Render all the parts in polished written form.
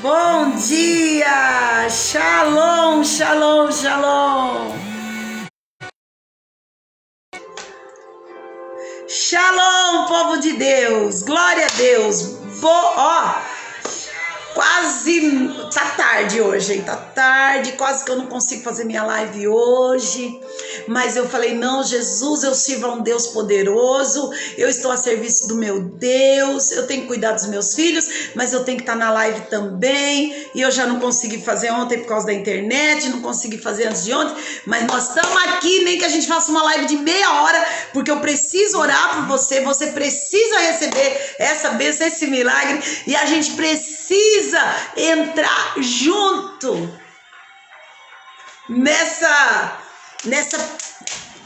Bom dia! Shalom, shalom, shalom! Shalom, povo de Deus! Glória a Deus! Quase tá tarde hoje, hein? Tá tarde, quase que eu não consigo fazer minha live hoje. Mas eu falei, não, Jesus, eu sirvo a um Deus poderoso, eu estou a serviço do meu Deus, eu tenho que cuidar dos meus filhos, mas eu tenho que estar na live também. E eu já não consegui fazer ontem por causa da internet, não consegui fazer antes de ontem, mas nós estamos aqui, nem que a gente faça uma live de meia hora, porque eu preciso orar por você, você precisa receber essa bênção, esse milagre, e a gente precisa entrar junto nessa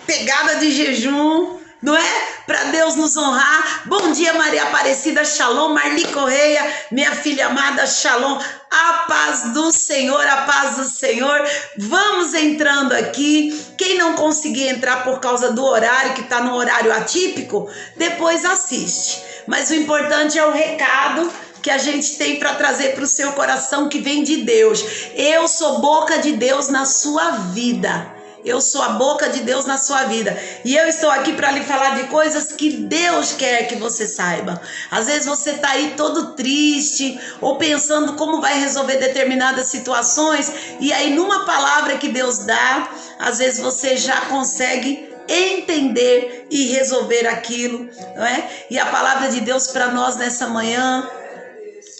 pegada de jejum, não é? Para Deus nos honrar. Bom dia, Maria Aparecida, shalom. Marli Correia, minha filha amada, shalom. A paz do Senhor, a paz do Senhor. Vamos entrando aqui. Quem não conseguir entrar por causa do horário, que está no horário atípico, depois assiste. Mas o importante é o recado que a gente tem para trazer para o seu coração, que vem de Deus. Eu sou boca de Deus na sua vida. Eu sou a boca de Deus na sua vida. E eu estou aqui para lhe falar de coisas que Deus quer que você saiba. Às vezes você está aí todo triste, ou pensando como vai resolver determinadas situações, e aí numa palavra que Deus dá, às vezes você já consegue entender e resolver aquilo, não é? E a palavra de Deus para nós nessa manhã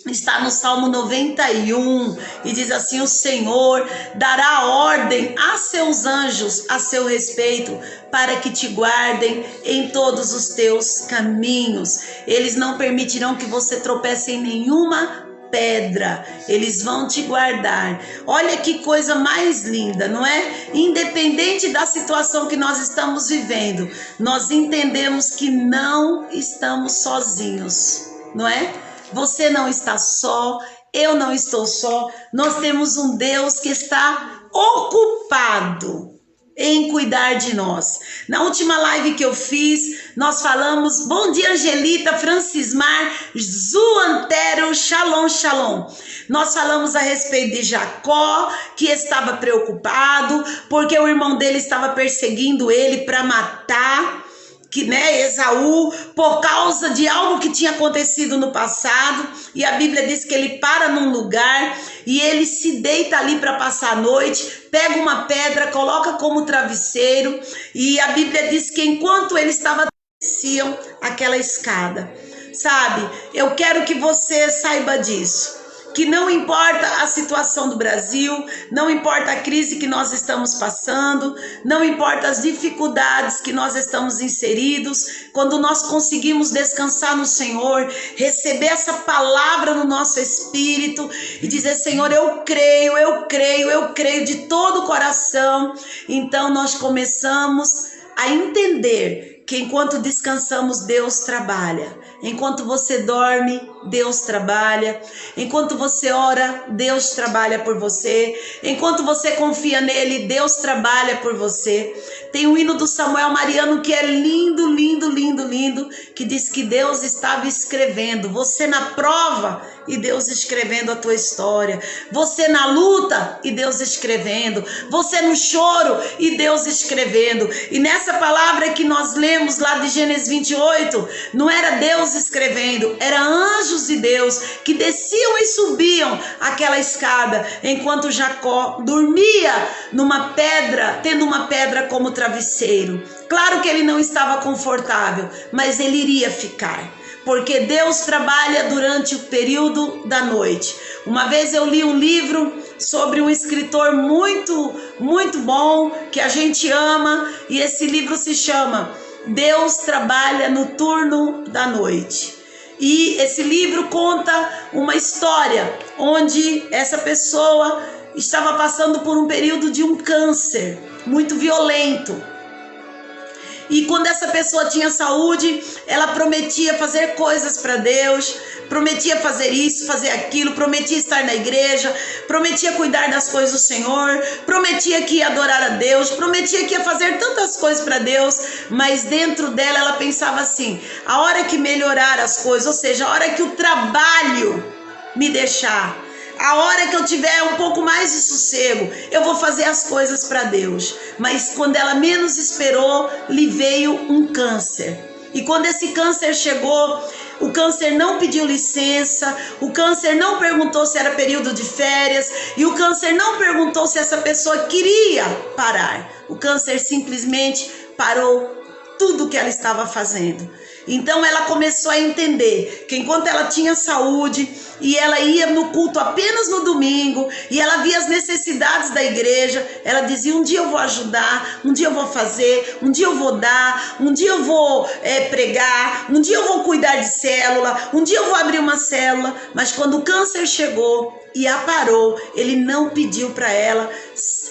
está no Salmo 91 e diz assim: o Senhor dará ordem a seus anjos a seu respeito, para que te guardem em todos os teus caminhos. Eles não permitirão que você tropece em nenhuma pedra, eles vão te guardar. Olha que coisa mais linda, não é? Independente da situação que nós estamos vivendo, nós entendemos que não estamos sozinhos, não é? Você não está só, eu não estou só. Nós temos um Deus que está ocupado em cuidar de nós. Na última live que eu fiz, nós falamos, bom dia Angelita, Francismar, Zuantero, shalom, shalom. Nós falamos a respeito de Jacó, que estava preocupado, porque o irmão dele estava perseguindo ele para matar, Esaú, por causa de algo que tinha acontecido no passado. E a Bíblia diz que ele para num lugar e ele se deita ali para passar a noite, pega uma pedra, coloca como travesseiro, e a Bíblia diz que enquanto ele estava desciam aquela escada. Sabe, eu quero que você saiba disso, que não importa a situação do Brasil, não importa a crise que nós estamos passando, não importa as dificuldades que nós estamos inseridos, quando nós conseguimos descansar no Senhor, receber essa palavra no nosso espírito e dizer: Senhor, eu creio de todo o coração, então nós começamos a entender que enquanto descansamos, Deus trabalha. Enquanto você dorme, Deus trabalha. Enquanto você ora, Deus trabalha por você. Enquanto você confia nele, Deus trabalha por você. Tem um hino do Samuel Mariano que é lindo, lindo, lindo, lindo, que diz que Deus estava escrevendo. Você na prova e Deus escrevendo a tua história. Você na luta e Deus escrevendo. Você no choro e Deus escrevendo. E nessa palavra que nós lemos lá de Gênesis 28, não era Deus escrevendo, era anjos de Deus que desciam e subiam aquela escada, enquanto Jacó dormia numa pedra, tendo uma pedra como travesseiro. Claro que ele não estava confortável, mas ele iria ficar, porque Deus trabalha durante o período da noite. Uma vez eu li um livro sobre um escritor muito, muito bom, que a gente ama, e esse livro se chama Deus Trabalha no Turno da Noite. E esse livro conta uma história onde essa pessoa estava passando por um período de um câncer muito violento. E quando essa pessoa tinha saúde, ela prometia fazer coisas para Deus, prometia fazer isso, fazer aquilo, prometia estar na igreja, prometia cuidar das coisas do Senhor, prometia que ia adorar a Deus, prometia que ia fazer tantas coisas para Deus, mas dentro dela ela pensava assim: a hora que melhorar as coisas, ou seja, a hora que o trabalho me deixar, A hora que eu tiver um pouco mais de sossego, eu vou fazer as coisas para Deus. Mas quando ela menos esperou, lhe veio um câncer. E quando esse câncer chegou, o câncer não pediu licença, o câncer não perguntou se era período de férias, e o câncer não perguntou se essa pessoa queria parar. O câncer simplesmente parou tudo que ela estava fazendo. Então ela começou a entender que enquanto ela tinha saúde e ela ia no culto apenas no domingo e ela via as necessidades da igreja, ela dizia: um dia eu vou ajudar, um dia eu vou fazer, um dia eu vou dar, um dia eu vou pregar, um dia eu vou cuidar de célula, um dia eu vou abrir uma célula. Mas quando o câncer chegou e a parou, ele não pediu para ela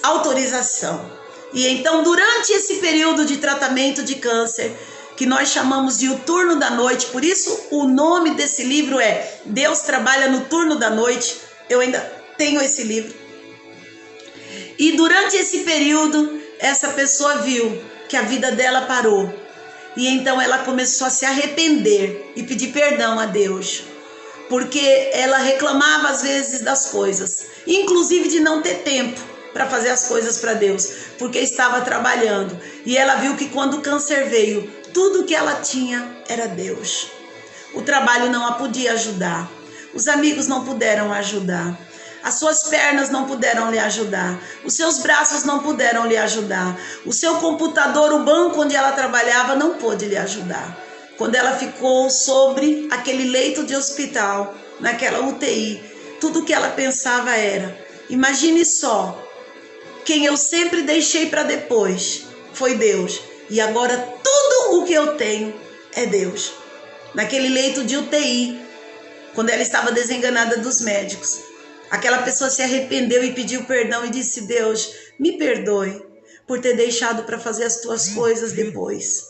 autorização. E então, durante esse período de tratamento de câncer, que nós chamamos de O Turno da Noite, por isso o nome desse livro é Deus Trabalha no Turno da Noite. Eu ainda tenho esse livro. E durante esse período, essa pessoa viu que a vida dela parou. E então ela começou a se arrepender e pedir perdão a Deus. Porque ela reclamava às vezes das coisas, inclusive de não ter tempo para fazer as coisas para Deus, porque estava trabalhando. E ela viu que quando o câncer veio, tudo que ela tinha era Deus. O trabalho não a podia ajudar. Os amigos não puderam ajudar. As suas pernas não puderam lhe ajudar. Os seus braços não puderam lhe ajudar. O seu computador, o banco onde ela trabalhava, não pôde lhe ajudar. Quando ela ficou sobre aquele leito de hospital, naquela UTI, tudo que ela pensava era: imagine só, quem eu sempre deixei para depois foi Deus. E agora tudo o que eu tenho é Deus. Naquele leito de UTI, quando ela estava desenganada dos médicos, aquela pessoa se arrependeu e pediu perdão e disse: Deus, me perdoe por ter deixado para fazer as tuas coisas depois,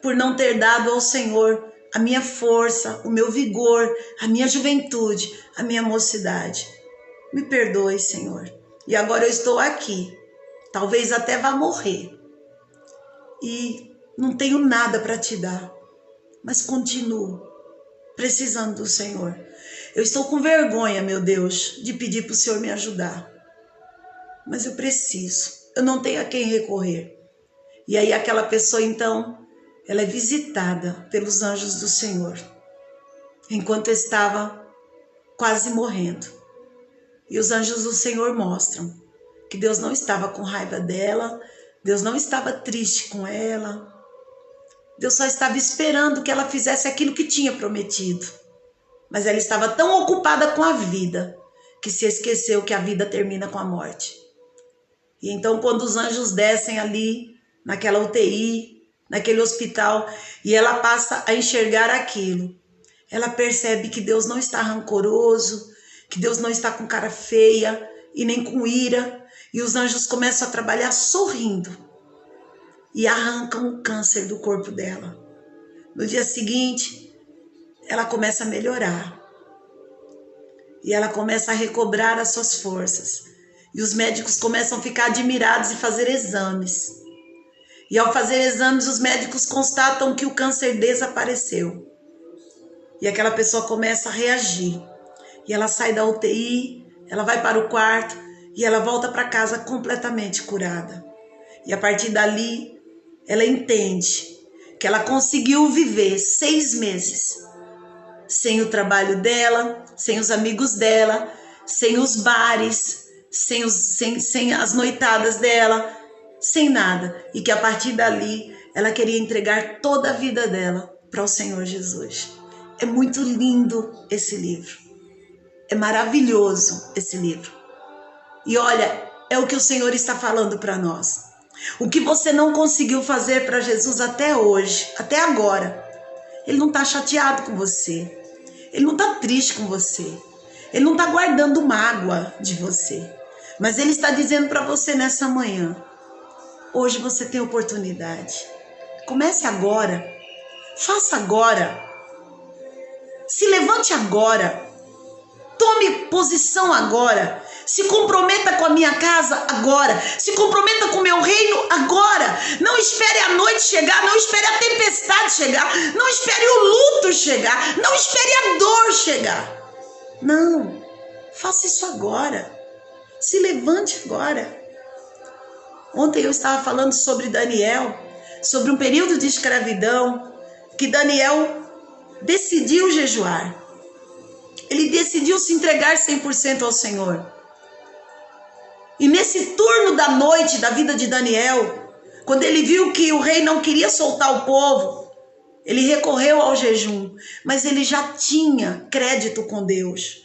por não ter dado ao Senhor a minha força, o meu vigor, a minha juventude, a minha mocidade. Me perdoe, Senhor. E agora eu estou aqui, talvez até vá morrer, e não tenho nada para te dar, mas continuo precisando do Senhor. Eu estou com vergonha, meu Deus, de pedir para o Senhor me ajudar, mas eu preciso, eu não tenho a quem recorrer. E aí aquela pessoa então, ela é visitada pelos anjos do Senhor, enquanto estava quase morrendo. E os anjos do Senhor mostram que Deus não estava com raiva dela, Deus não estava triste com ela, Deus só estava esperando que ela fizesse aquilo que tinha prometido. Mas ela estava tão ocupada com a vida que se esqueceu que a vida termina com a morte. E então quando os anjos descem ali, naquela UTI, naquele hospital, e ela passa a enxergar aquilo, ela percebe que Deus não está rancoroso, que Deus não está com cara feia e nem com ira. E os anjos começam a trabalhar sorrindo e arrancam o câncer do corpo dela. No dia seguinte, ela começa a melhorar. E ela começa a recobrar as suas forças. E os médicos começam a ficar admirados e fazer exames. E ao fazer exames, os médicos constatam que o câncer desapareceu. E aquela pessoa começa a reagir. E ela sai da UTI, ela vai para o quarto e ela volta para casa completamente curada. E a partir dali, ela entende que ela conseguiu viver 6 meses sem o trabalho dela, sem os amigos dela, sem os bares, sem as noitadas dela, sem nada. E que a partir dali, ela queria entregar toda a vida dela para o Senhor Jesus. É muito lindo esse livro. É maravilhoso esse livro. E olha, é o que o Senhor está falando para nós. O que você não conseguiu fazer para Jesus até hoje, até agora, Ele não está chateado com você. Ele não está triste com você. Ele não está guardando mágoa de você. Mas Ele está dizendo para você nessa manhã: hoje você tem oportunidade. Comece agora. Faça agora. Se levante agora. Tome posição agora. Se comprometa com a minha casa agora. Se comprometa com o meu reino agora. Não espere a noite chegar. Não espere a tempestade chegar. Não espere o luto chegar. Não espere a dor chegar. Não. Faça isso agora. Se levante agora. Ontem eu estava falando sobre Daniel, sobre um período de escravidão, que Daniel decidiu jejuar. Ele decidiu se entregar 100% ao Senhor. E nesse turno da noite da vida de Daniel, quando ele viu que o rei não queria soltar o povo, ele recorreu ao jejum, mas ele já tinha crédito com Deus.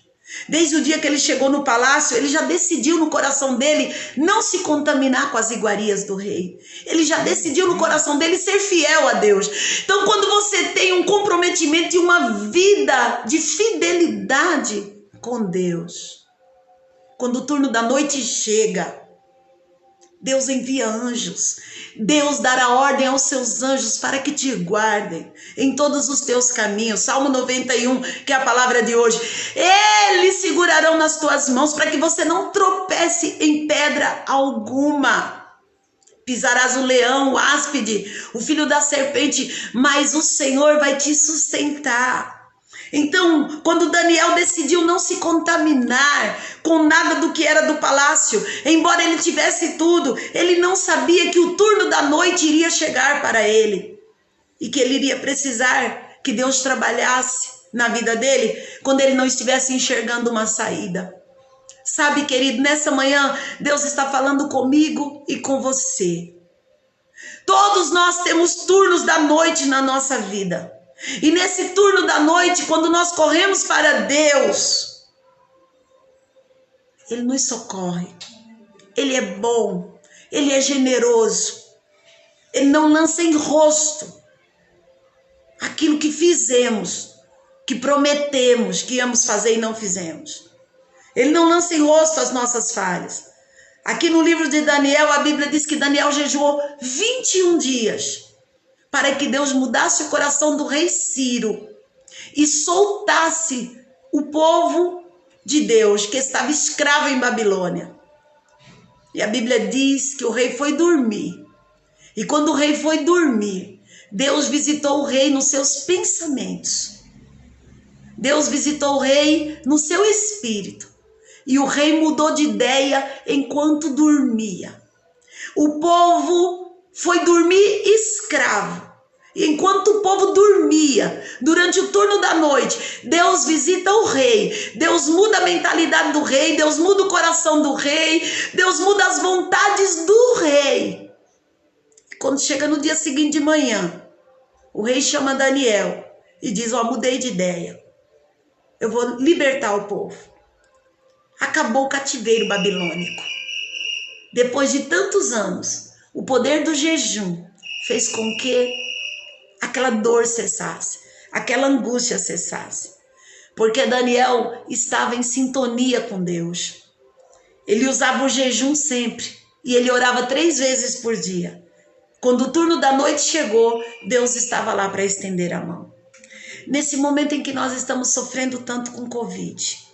Desde o dia que ele chegou no palácio, ele já decidiu no coração dele não se contaminar com as iguarias do rei. Ele já decidiu no coração dele ser fiel a Deus. Então, quando você tem um comprometimento e uma vida de fidelidade com Deus, quando o turno da noite chega, Deus envia anjos. Deus dará ordem aos seus anjos para que te guardem em todos os teus caminhos. Salmo 91, que é a palavra de hoje. Eles segurarão nas tuas mãos para que você não tropece em pedra alguma. Pisarás o leão, o áspide, o filho da serpente, mas o Senhor vai te sustentar. Então, quando Daniel decidiu não se contaminar com nada do que era do palácio, embora ele tivesse tudo, ele não sabia que o turno da noite iria chegar para ele e que ele iria precisar que Deus trabalhasse na vida dele quando ele não estivesse enxergando uma saída. Sabe, querido, nessa manhã Deus está falando comigo e com você. Todos nós temos turnos da noite na nossa vida. E nesse turno da noite, quando nós corremos para Deus, Ele nos socorre. Ele é bom, Ele é generoso. Ele não lança em rosto aquilo que fizemos, que prometemos que íamos fazer e não fizemos. Ele não lança em rosto as nossas falhas. Aqui no livro de Daniel, a Bíblia diz que Daniel jejuou 21 dias. Para que Deus mudasse o coração do rei Ciro e soltasse o povo de Deus que estava escravo em Babilônia. E a Bíblia diz que o rei foi dormir. E quando o rei foi dormir, Deus visitou o rei nos seus pensamentos. Deus visitou o rei no seu espírito. E o rei mudou de ideia enquanto dormia. O povo foi dormir escravo. E enquanto o povo dormia, durante o turno da noite, Deus visita o rei. Deus muda a mentalidade do rei. Deus muda o coração do rei. Deus muda as vontades do rei. E quando chega no dia seguinte de manhã, o rei chama Daniel e diz: mudei de ideia. Eu vou libertar o povo. Acabou o cativeiro babilônico. Depois de tantos anos, o poder do jejum fez com que aquela dor cessasse, aquela angústia cessasse. Porque Daniel estava em sintonia com Deus. Ele usava o jejum sempre e ele orava 3 vezes por dia. Quando o turno da noite chegou, Deus estava lá para estender a mão. Nesse momento em que nós estamos sofrendo tanto com Covid,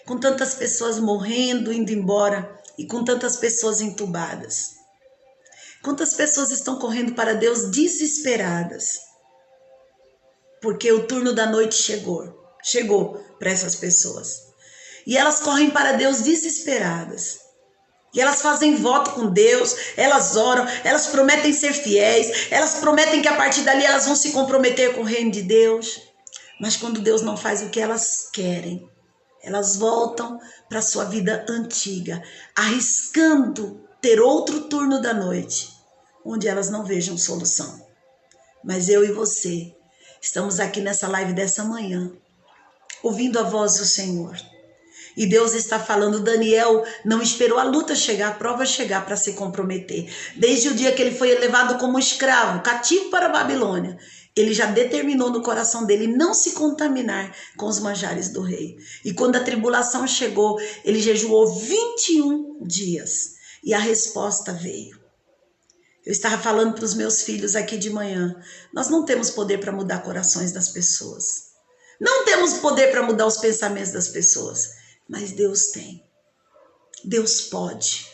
com tantas pessoas morrendo, indo embora, e com tantas pessoas entubadas. Quantas pessoas estão correndo para Deus desesperadas? Porque o turno da noite chegou para essas pessoas. E elas correm para Deus desesperadas. E elas fazem voto com Deus, elas oram, elas prometem ser fiéis, elas prometem que a partir dali elas vão se comprometer com o reino de Deus. Mas quando Deus não faz o que elas querem, elas voltam para a sua vida antiga, arriscando ter outro turno da noite, onde elas não vejam solução. Mas eu e você estamos aqui nessa live dessa manhã, ouvindo a voz do Senhor. E Deus está falando. Daniel não esperou a luta chegar, a prova chegar para se comprometer. Desde o dia que ele foi levado como escravo, cativo para a Babilônia, ele já determinou no coração dele não se contaminar com os manjares do rei. E quando a tribulação chegou, ele jejuou 21 dias. E a resposta veio. Eu estava falando para os meus filhos aqui de manhã. Nós não temos poder para mudar corações das pessoas. Não temos poder para mudar os pensamentos das pessoas. Mas Deus tem. Deus pode.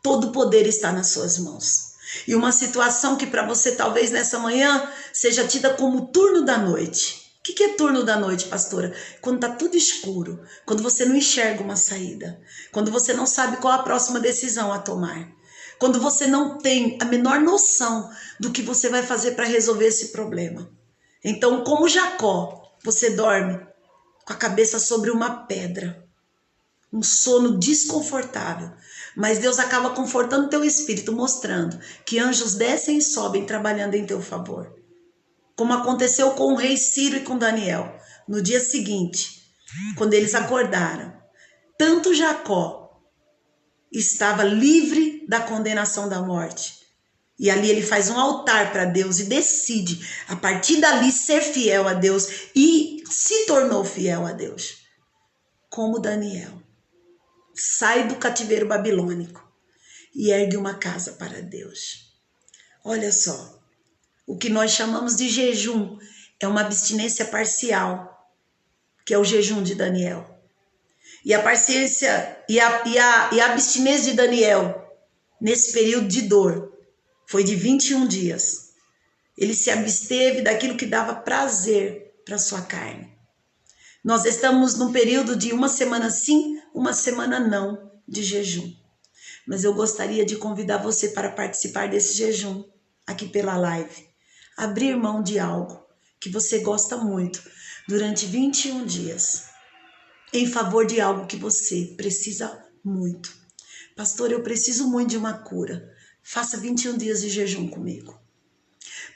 Todo o poder está nas suas mãos. E uma situação que para você talvez nessa manhã seja tida como turno da noite. O que é turno da noite, pastora? Quando tá tudo escuro, quando você não enxerga uma saída, quando você não sabe qual a próxima decisão a tomar, quando você não tem a menor noção do que você vai fazer para resolver esse problema. Então, como Jacó, você dorme com a cabeça sobre uma pedra, um sono desconfortável, mas Deus acaba confortando teu espírito, mostrando que anjos descem e sobem trabalhando em teu favor. Como aconteceu com o rei Ciro e com Daniel. No dia seguinte, quando eles acordaram, tanto Jacó estava livre da condenação da morte. E ali ele faz um altar para Deus e decide, a partir dali, ser fiel a Deus. E se tornou fiel a Deus. Como Daniel. Sai do cativeiro babilônico e ergue uma casa para Deus. Olha só. O que nós chamamos de jejum é uma abstinência parcial, que é o jejum de Daniel. E a paciência e a abstinência de Daniel, nesse período de dor, foi de 21 dias. Ele se absteve daquilo que dava prazer para sua carne. Nós estamos num período de uma semana sim, uma semana não de jejum. Mas eu gostaria de convidar você para participar desse jejum aqui pela live. Abrir mão de algo que você gosta muito durante 21 dias, em favor de algo que você precisa muito. Pastor, eu preciso muito de uma cura. Faça 21 dias de jejum comigo.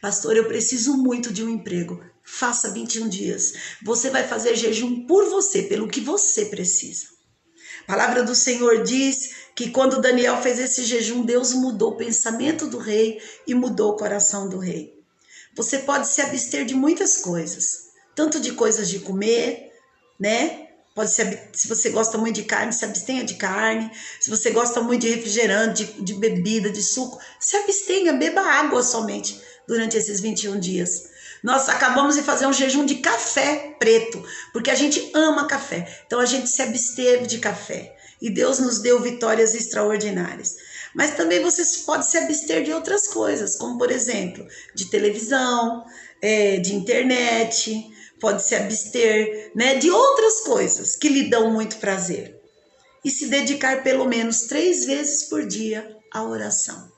Pastor, eu preciso muito de um emprego. Faça 21 dias. Você vai fazer jejum por você, pelo que você precisa. A palavra do Senhor diz que quando Daniel fez esse jejum, Deus mudou o pensamento do rei e mudou o coração do rei. Você pode se abster de muitas coisas, tanto de coisas de comer, né? Se você gosta muito de carne, se abstenha de carne. Se você gosta muito de refrigerante, de bebida, de suco, se abstenha, beba água somente durante esses 21 dias. Nós acabamos de fazer um jejum de café preto, porque a gente ama café. Então a gente se absteve de café. E Deus nos deu vitórias extraordinárias. Mas também você pode se abster de outras coisas, como por exemplo, de televisão, de internet, pode se abster, né, de outras coisas que lhe dão muito prazer. E se dedicar pelo menos 3 vezes por dia à oração.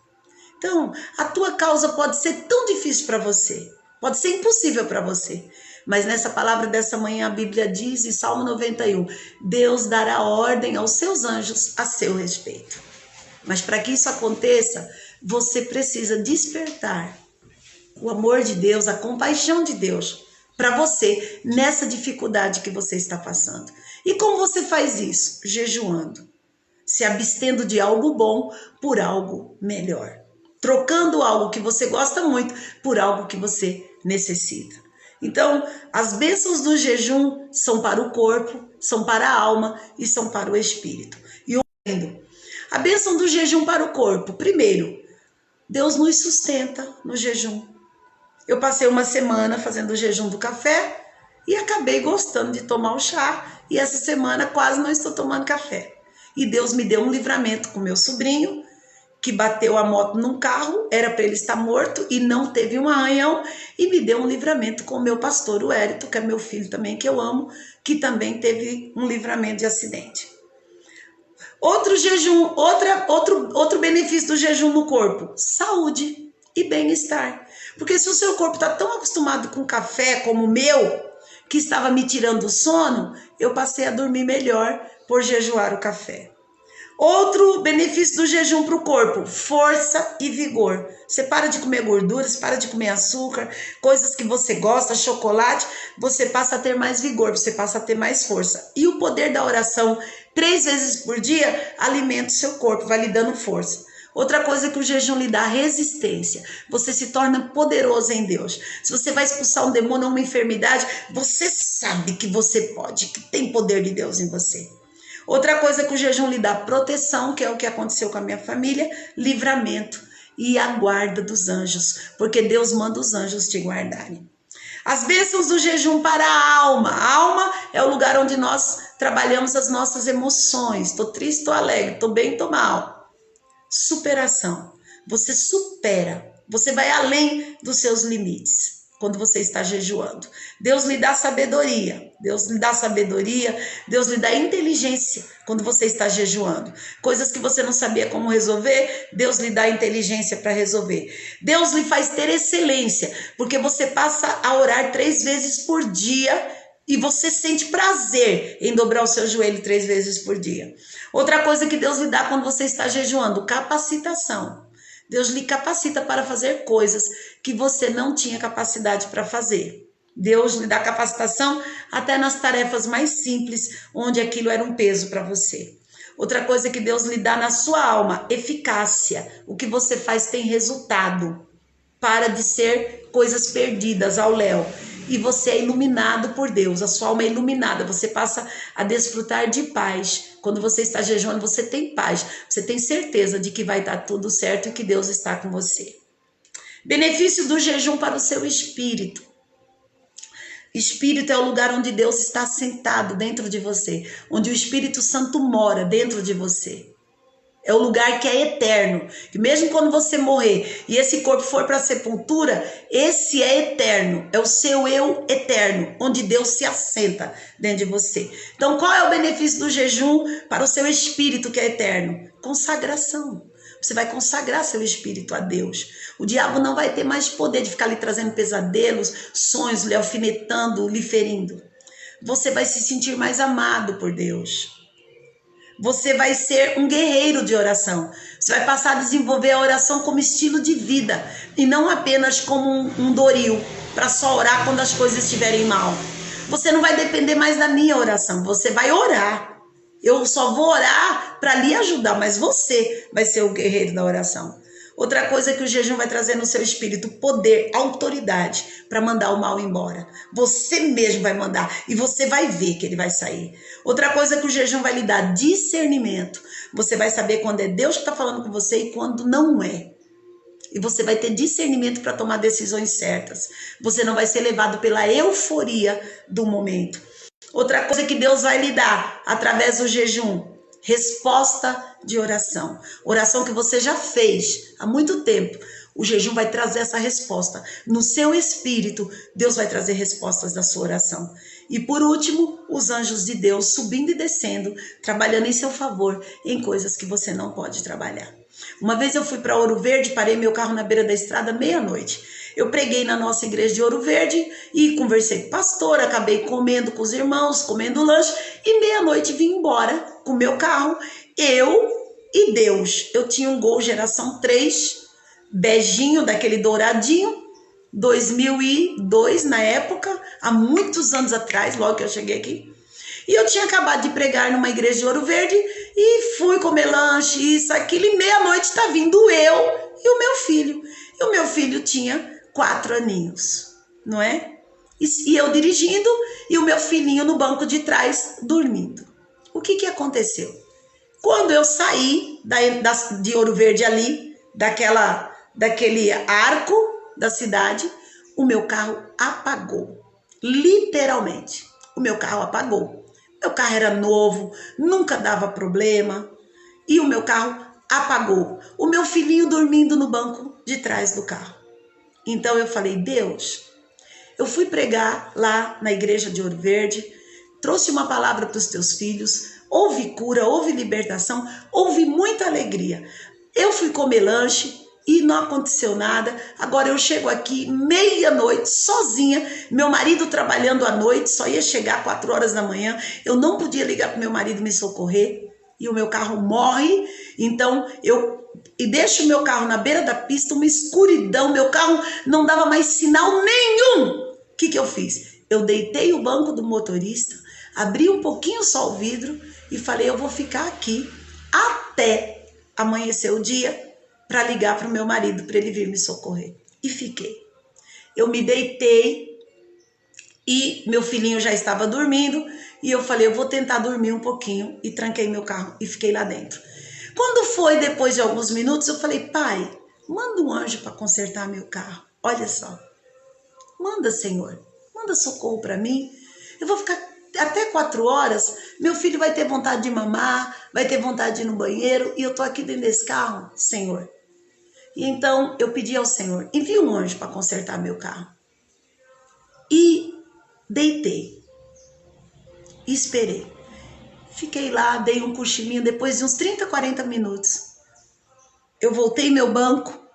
Então, a tua causa pode ser tão difícil para você, pode ser impossível para você. Mas nessa palavra dessa manhã a Bíblia diz em Salmo 91, Deus dará ordem aos seus anjos a seu respeito. Mas para que isso aconteça, você precisa despertar o amor de Deus, a compaixão de Deus para você nessa dificuldade que você está passando. E como você faz isso? Jejuando, se abstendo de algo bom por algo melhor. Trocando algo que você gosta muito por algo que você necessita. Então, as bênçãos do jejum são para o corpo, são para a alma e são para o espírito. E a bênção do jejum para o corpo. Primeiro, Deus nos sustenta no jejum. Eu passei uma semana fazendo o jejum do café e acabei gostando de tomar o chá. E essa semana quase não estou tomando café. E Deus me deu um livramento com meu sobrinho, que bateu a moto num carro, era para ele estar morto e não teve um arranhão. E me deu um livramento com o meu pastor, o Hérito, que é meu filho também, que eu amo, que também teve um livramento de acidente. Outro jejum, outro benefício do jejum no corpo, saúde e bem-estar. Porque se o seu corpo está tão acostumado com café como o meu, que estava me tirando o sono, eu passei a dormir melhor por jejuar o café. Outro benefício do jejum para o corpo, força e vigor. Você para de comer gordura, você para de comer açúcar, coisas que você gosta, chocolate, você passa a ter mais vigor, você passa a ter mais força. E o poder da oração, 3 vezes por dia, alimenta o seu corpo, vai lhe dando força. Outra coisa que o jejum lhe dá, resistência. Você se torna poderoso em Deus. Se você vai expulsar um demônio ou uma enfermidade, você sabe que você pode, que tem poder de Deus em você. Outra coisa que o jejum lhe dá, proteção, que é o que aconteceu com a minha família, livramento e a guarda dos anjos, porque Deus manda os anjos te guardarem. As bênçãos do jejum para a alma. A alma é o lugar onde nós trabalhamos as nossas emoções. Estou triste, estou alegre, estou bem, estou mal. Superação. Você supera, você vai além dos seus limites. quando você está jejuando. Deus lhe dá sabedoria, Deus lhe dá sabedoria, Deus lhe dá inteligência quando você está jejuando. Coisas que você não sabia como resolver, Deus lhe dá inteligência para resolver. Deus lhe faz ter excelência, porque você passa a orar 3 vezes por dia e você sente prazer em dobrar o seu joelho 3 vezes por dia. Outra coisa que Deus lhe dá quando você está jejuando, capacitação. Deus lhe capacita para fazer coisas que você não tinha capacidade para fazer. Deus lhe dá capacitação até nas tarefas mais simples, onde aquilo era um peso para você. Outra coisa que Deus lhe dá na sua alma, eficácia. O que você faz tem resultado. Para de ser coisas perdidas ao léu. E você é iluminado por Deus, a sua alma é iluminada, você passa a desfrutar de paz. Quando você está jejuando, você tem paz, você tem certeza de que vai dar tudo certo e que Deus está com você. Benefício do jejum para o seu espírito. Espírito é o lugar onde Deus está sentado dentro de você, onde o Espírito Santo mora dentro de você. É o lugar que é eterno, que mesmo quando você morrer e esse corpo for para a sepultura, esse é eterno, é o seu eu eterno, onde Deus se assenta dentro de você. Então, qual é o benefício do jejum para o seu espírito que é eterno? Consagração. Você vai consagrar seu espírito a Deus. O diabo não vai ter mais poder de ficar lhe trazendo pesadelos, sonhos, lhe alfinetando, lhe ferindo. Você vai se sentir mais amado por Deus. Você vai ser um guerreiro de oração. Você vai passar a desenvolver a oração como estilo de vida e não apenas como um doril para só orar quando as coisas estiverem mal. Você não vai depender mais da minha oração, você vai orar. Eu só vou orar para lhe ajudar, mas você vai ser o guerreiro da oração. Outra coisa que o jejum vai trazer no seu espírito, poder, autoridade para mandar o mal embora. Você mesmo vai mandar e você vai ver que ele vai sair. Outra coisa que o jejum vai lhe dar, discernimento. Você vai saber quando é Deus que está falando com você e quando não é. E você vai ter discernimento para tomar decisões certas. Você não vai ser levado pela euforia do momento. Outra coisa que Deus vai lhe dar através do jejum, resposta de oração. Oração que você já fez há muito tempo. O jejum vai trazer essa resposta. No seu espírito, Deus vai trazer respostas da sua oração. E por último, os anjos de Deus subindo e descendo, trabalhando em seu favor em coisas que você não pode trabalhar. Uma vez eu fui para Ouro Verde, parei meu carro na beira da estrada meia-noite. Eu preguei na nossa igreja de Ouro Verde e conversei com o pastor, acabei comendo com os irmãos, comendo lanche e meia-noite vim embora com o meu carro, eu e Deus. Eu tinha um Gol geração 3, beijinho, daquele douradinho, 2002 na época, há muitos anos atrás, logo que eu cheguei aqui. E eu tinha acabado de pregar numa igreja de Ouro Verde e fui comer lanche, isso, aquilo, e meia-noite tá vindo eu e o meu filho. E o meu filho tinha 4 aninhos, não é? E eu dirigindo e o meu filhinho no banco de trás dormindo. O que aconteceu? Quando eu saí de Ouro Verde ali, daquele arco da cidade, o meu carro apagou. Literalmente, o meu carro apagou. Meu carro era novo, nunca dava problema. E o meu carro apagou. O meu filhinho dormindo no banco de trás do carro. Então eu falei, Deus, eu fui pregar lá na igreja de Ouro Verde, trouxe uma palavra para os teus filhos, houve cura, houve libertação, houve muita alegria. Eu fui comer lanche e não aconteceu nada. Agora eu chego aqui meia-noite sozinha, meu marido trabalhando à noite, só ia chegar 4 horas da manhã, eu não podia ligar para meu marido me socorrer e o meu carro morre. Então e deixo o meu carro na beira da pista, uma escuridão, meu carro não dava mais sinal nenhum. O que eu fiz? Eu deitei o banco do motorista, abri um pouquinho só o vidro e falei, eu vou ficar aqui até amanhecer o dia para ligar para o meu marido, para ele vir me socorrer. E fiquei. Eu me deitei e meu filhinho já estava dormindo e eu falei, eu vou tentar dormir um pouquinho, e tranquei meu carro e fiquei lá dentro. Quando foi depois de alguns minutos, eu falei, pai, manda um anjo para consertar meu carro. Olha só. Manda, Senhor. Manda socorro para mim. Eu vou ficar até 4 horas. Meu filho vai ter vontade de mamar, vai ter vontade de ir no banheiro. E eu tô aqui dentro desse carro, Senhor. E então eu pedi ao Senhor, envia um anjo para consertar meu carro. e deitei. E esperei. Fiquei lá, dei um cochilinho, depois de uns 30, 40 minutos. Eu voltei meu banco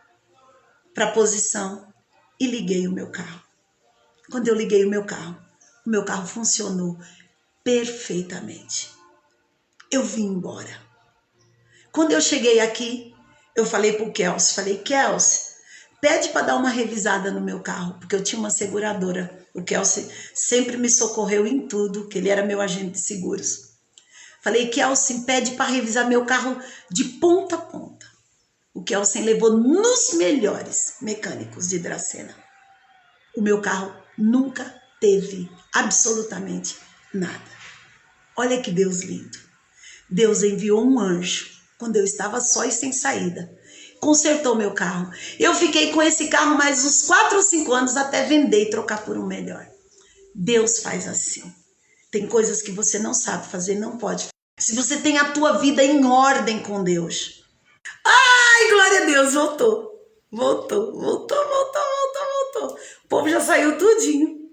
para a posição e liguei o meu carro. Quando eu liguei o meu carro funcionou perfeitamente. Eu vim embora. Quando eu cheguei aqui, eu falei pro Kelsey, pede para dar uma revisada no meu carro, porque eu tinha uma seguradora. O Kelsey sempre me socorreu em tudo, que ele era meu agente de seguros. Falei, Kelsey, pede para revisar meu carro de ponta a ponta. O Kelsey levou nos melhores mecânicos de Dracena. O meu carro nunca teve absolutamente nada. Olha que Deus lindo. Deus enviou um anjo quando eu estava só e sem saída. Consertou meu carro. Eu fiquei com esse carro mais uns 4 ou 5 anos até vender e trocar por um melhor. Deus faz assim. Tem coisas que você não sabe fazer, não pode. Se você tem a tua vida em ordem com Deus. Ai, glória a Deus, voltou. Voltou. O povo já saiu tudinho.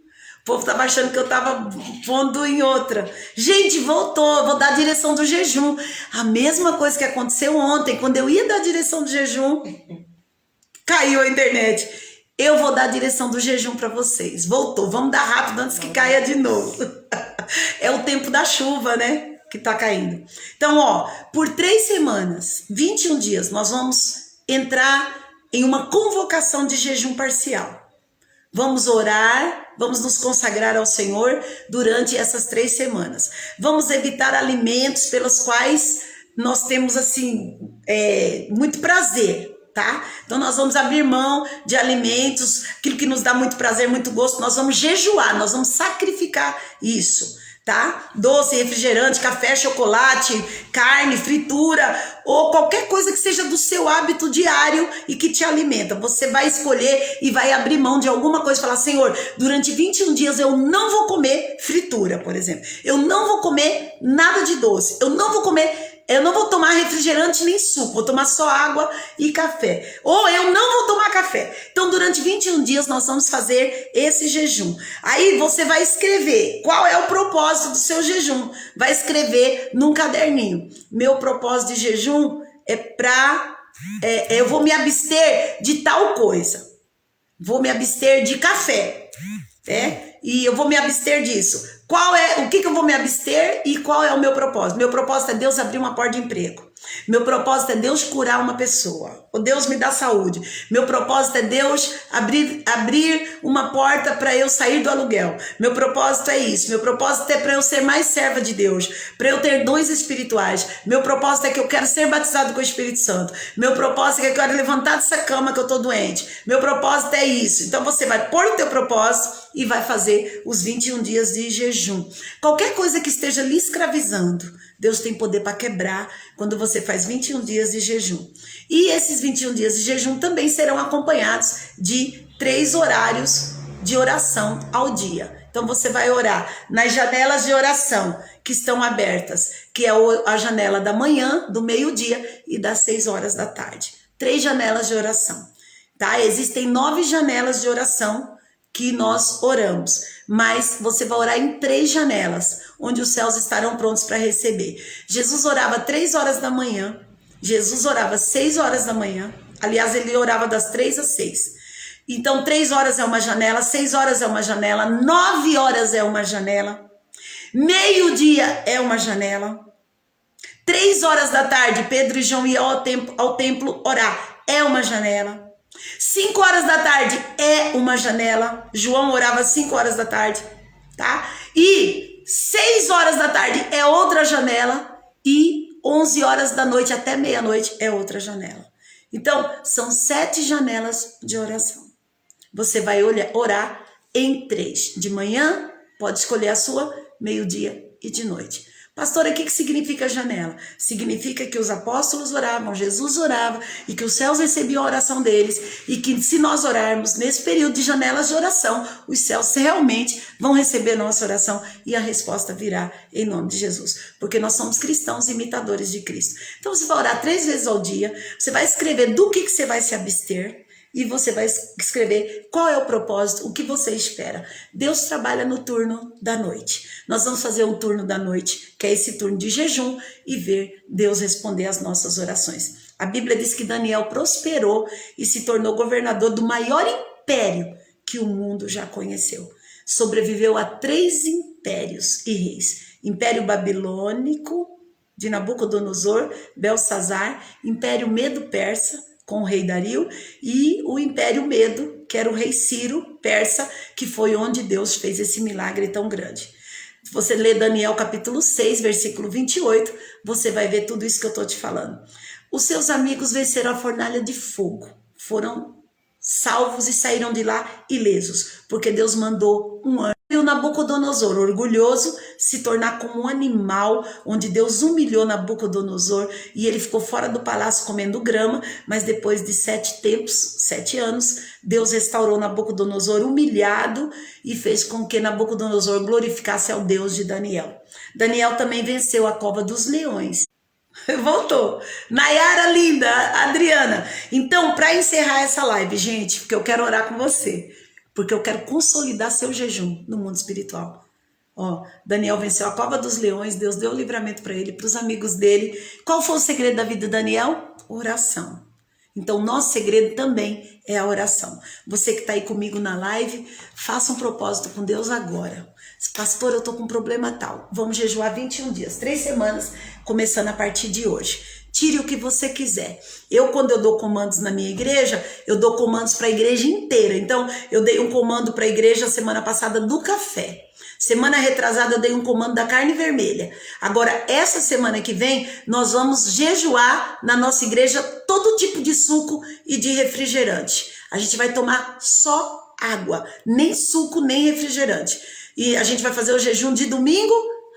O povo estava achando que eu estava pondo em outra. Gente, voltou. Eu vou dar a direção do jejum. A mesma coisa que aconteceu ontem, quando eu ia dar a direção do jejum, caiu a internet. Eu vou dar a direção do jejum para vocês. Voltou. Vamos dar rápido antes que caia de novo. É o tempo da chuva, né? Que tá caindo. Então, ó, por 3 semanas, 21 dias, nós vamos entrar em uma convocação de jejum parcial. Vamos orar, vamos nos consagrar ao Senhor durante essas 3 semanas. Vamos evitar alimentos pelos quais nós temos, assim, muito prazer, tá? Então, nós vamos abrir mão de alimentos, aquilo que nos dá muito prazer, muito gosto, nós vamos jejuar, nós vamos sacrificar isso. Tá? Doce, refrigerante, café, chocolate, carne, fritura ou qualquer coisa que seja do seu hábito diário e que te alimenta. Você vai escolher e vai abrir mão de alguma coisa e falar, Senhor, durante 21 dias eu não vou comer fritura, por exemplo. Eu não vou comer nada de doce. Eu não vou tomar refrigerante nem suco, vou tomar só água e café. Ou eu não vou tomar café. Então, durante 21 dias nós vamos fazer esse jejum. Aí você vai escrever qual é o propósito do seu jejum. Vai escrever num caderninho. Meu propósito de jejum eu vou me abster de tal coisa. Vou me abster de café. E eu vou me abster disso. O que eu vou me abster e qual é o meu propósito? Meu propósito é Deus abrir uma porta de emprego. Meu propósito é Deus curar uma pessoa. Ou Deus me dar saúde. Meu propósito é Deus abrir uma porta para eu sair do aluguel. Meu propósito é isso. Meu propósito é para eu ser mais serva de Deus. Para eu ter dons espirituais. Meu propósito é que eu quero ser batizado com o Espírito Santo. Meu propósito é que eu quero levantar dessa cama que eu tô doente. Meu propósito é isso. Então você vai pôr o teu propósito e vai fazer os 21 dias de jejum. Qualquer coisa que esteja lhe escravizando, Deus tem poder para quebrar quando você faz 21 dias de jejum. E esses 21 dias de jejum também serão acompanhados de 3 horários de oração ao dia. Então você vai orar nas janelas de oração que estão abertas, que é a janela da manhã, do meio-dia e das 6 horas da tarde. 3 janelas de oração, tá? Existem 9 janelas de oração que nós oramos, mas você vai orar em 3 janelas, onde os céus estarão prontos para receber. Jesus orava 3 horas da manhã, Jesus orava 6 horas da manhã, aliás, ele orava das 3 às 6. Então, 3 horas é uma janela, 6 horas é uma janela, 9 horas é uma janela, meio-dia é uma janela, 3 horas da tarde, Pedro e João iam ao templo orar, é uma janela. 5 horas da tarde é uma janela. João orava 5 horas da tarde, tá? E 6 horas da tarde é outra janela. E 11 horas da noite até meia-noite é outra janela. Então, são 7 janelas de oração. Você vai orar em 3. De manhã, pode escolher a sua, meio-dia e de noite. Pastora, o que significa janela? Significa que os apóstolos oravam, Jesus orava e que os céus recebiam a oração deles e que se nós orarmos nesse período de janelas de oração, os céus realmente vão receber nossa oração e a resposta virá em nome de Jesus, porque nós somos cristãos imitadores de Cristo. Então você vai orar 3 vezes ao dia, você vai escrever do que você vai se abster, e você vai escrever qual é o propósito, o que você espera. Deus trabalha no turno da noite. Nós vamos fazer um turno da noite, que é esse turno de jejum, e ver Deus responder às nossas orações. A Bíblia diz que Daniel prosperou e se tornou governador do maior império que o mundo já conheceu. Sobreviveu a 3 impérios e reis. Império Babilônico, de Nabucodonosor, Belsazar, Império Medo-Persa, com o rei Dario, e o Império Medo, que era o rei Ciro, persa, que foi onde Deus fez esse milagre tão grande. Se você ler Daniel capítulo 6, versículo 28, você vai ver tudo isso que eu estou te falando. Os seus amigos venceram a fornalha de fogo, foram salvos e saíram de lá ilesos, porque Deus mandou um anjo. E o Nabucodonosor, orgulhoso, se tornar como um animal, onde Deus humilhou Nabucodonosor e ele ficou fora do palácio comendo grama, mas depois de 7 anos, Deus restaurou Nabucodonosor humilhado e fez com que Nabucodonosor glorificasse ao Deus de Daniel. Daniel também venceu a cova dos leões. Voltou. Nayara linda, Adriana. Então, para encerrar essa live, gente, porque eu quero orar com você, porque eu quero consolidar seu jejum no mundo espiritual. Ó, Daniel venceu a cova dos leões, Deus deu livramento para ele, para os amigos dele. Qual foi o segredo da vida de Daniel? Oração. Então, o nosso segredo também é a oração. Você que está aí comigo na live, faça um propósito com Deus agora. Pastor, eu estou com um problema tal. Vamos jejuar 21 dias, 3 semanas, começando a partir de hoje. Tire o que você quiser. Quando eu dou comandos na minha igreja, eu dou comandos para a igreja inteira. Então, eu dei um comando para a igreja semana passada do café. Semana retrasada eu dei um comando da carne vermelha. Agora, essa semana que vem, nós vamos jejuar na nossa igreja todo tipo de suco e de refrigerante. A gente vai tomar só água, nem suco, nem refrigerante. E a gente vai fazer o jejum de domingo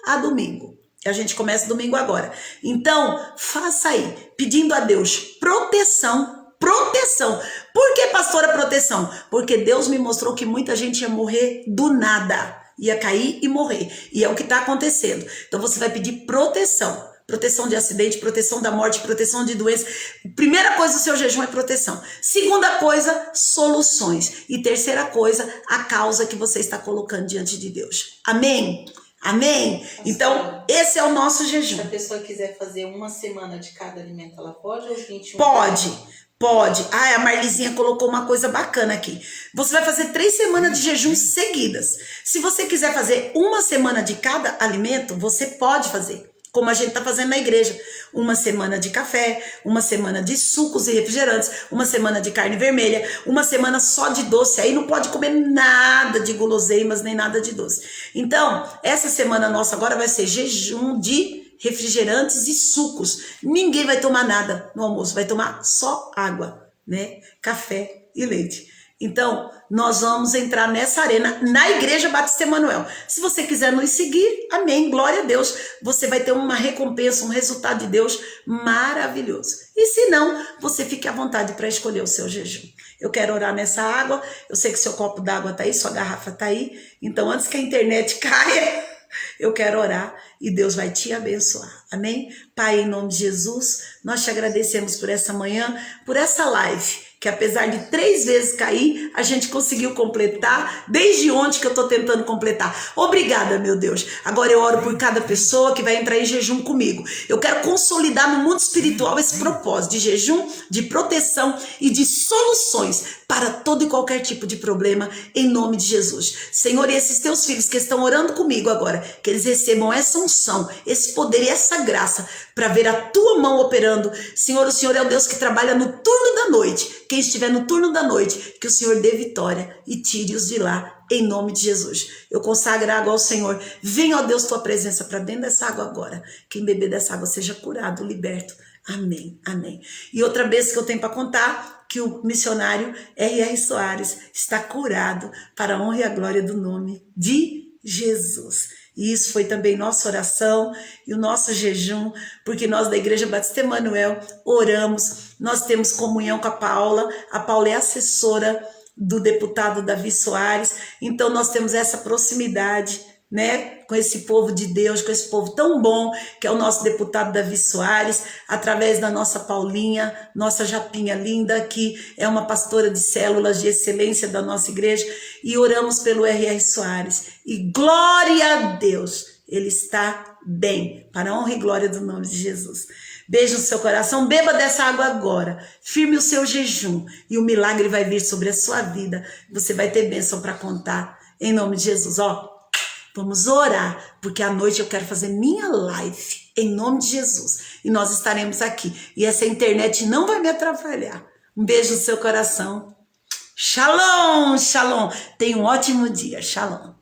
a domingo. A gente começa domingo agora. Então, faça aí, pedindo a Deus proteção. Proteção. Por que, pastora, proteção? Porque Deus me mostrou que muita gente ia morrer do nada. Ia cair e morrer. E é o que está acontecendo. Então, você vai pedir proteção. Proteção de acidente, proteção da morte, proteção de doença. Primeira coisa, o seu jejum é proteção. Segunda coisa, soluções. E terceira coisa, a causa que você está colocando diante de Deus. Amém? Amém? Então, esse é o nosso jejum. Se a pessoa quiser fazer uma semana de cada alimento, ela pode ou 21? Pode. A Marlizinha colocou uma coisa bacana aqui. Você vai fazer 3 semanas de jejum seguidas. Se você quiser fazer uma semana de cada alimento, você pode fazer. Como a gente está fazendo na igreja. Uma semana de café, uma semana de sucos e refrigerantes, uma semana de carne vermelha, uma semana só de doce. Aí não pode comer nada de guloseimas, nem nada de doce. Então, essa semana nossa agora vai ser jejum de refrigerantes e sucos. Ninguém vai tomar nada no almoço, vai tomar só água, né? Café e leite. Então, nós vamos entrar nessa arena na Igreja Batista Emanuel. Se você quiser nos seguir, amém, glória a Deus. Você vai ter uma recompensa, um resultado de Deus maravilhoso. E se não, você fique à vontade para escolher o seu jejum. Eu quero orar nessa água. Eu sei que seu copo d'água está aí, sua garrafa está aí. Então, antes que a internet caia, eu quero orar e Deus vai te abençoar. Amém? Pai, em nome de Jesus, nós te agradecemos por essa manhã, por essa live, que apesar de 3 vezes cair, a gente conseguiu completar, desde ontem que eu estou tentando completar. Obrigada, meu Deus. Agora eu oro por cada pessoa que vai entrar em jejum comigo. Eu quero consolidar no mundo espiritual esse propósito de jejum, de proteção e de soluções para todo e qualquer tipo de problema, em nome de Jesus. Senhor, e esses teus filhos que estão orando comigo agora, que eles recebam essa unção, esse poder e essa graça para ver a tua mão operando. Senhor, o Senhor é o Deus que trabalha no turno da noite. Quem estiver no turno da noite, que o Senhor dê vitória e tire-os de lá, em nome de Jesus. Eu consagro a água ao Senhor. Venha, ó Deus, tua presença para dentro dessa água agora. Quem beber dessa água seja curado, liberto. Amém, amém. E outra vez que eu tenho para contar, que o missionário R.R. Soares está curado para a honra e a glória do nome de Jesus. E isso foi também nossa oração e o nosso jejum, porque nós da Igreja Batista Emanuel oramos, nós temos comunhão com a Paula é assessora do deputado Davi Soares, então nós temos essa proximidade, né, com esse povo de Deus, com esse povo tão bom, que é o nosso deputado Davi Soares, através da nossa Paulinha, nossa Japinha linda, que é uma pastora de células de excelência da nossa igreja, e oramos pelo R.R. Soares. E glória a Deus, ele está bem, para a honra e glória do nome de Jesus. Beijo no seu coração, beba dessa água agora, firme o seu jejum, e o milagre vai vir sobre a sua vida, você vai ter bênção para contar, em nome de Jesus. Ó, vamos orar, porque à noite eu quero fazer minha live, em nome de Jesus, e nós estaremos aqui, e essa internet não vai me atrapalhar. Um beijo no seu coração, shalom, shalom, tenha um ótimo dia, shalom.